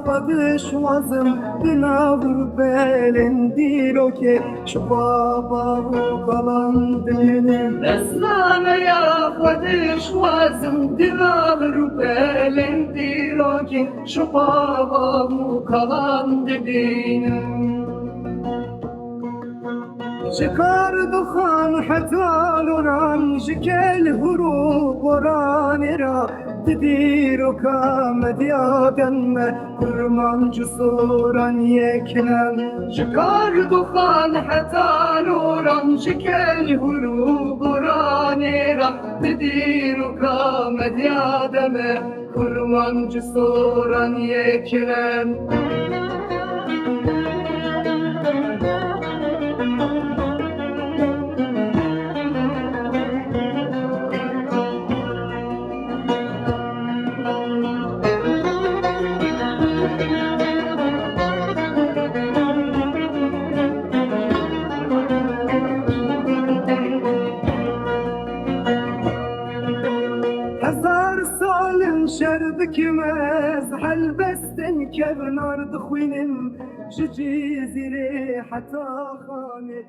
fadış vazım Dinav belin diro ki Şubaba bu kalan dinim Esname ya fadış vazım Dinav belin diro ki Şubaba bu kalan dinim شكار دخان حتى لوران شكل هروب وراني را تديرو كامد يا دم كرمان جسوران يكلم شكار دخان حتى نوران شكل هروب رانيرا تدير كامد يا دم كرمان جسورا يكرم هزار سالن شردك مزحل بستن كبن أرض خوينن شجي زيري حتى خاني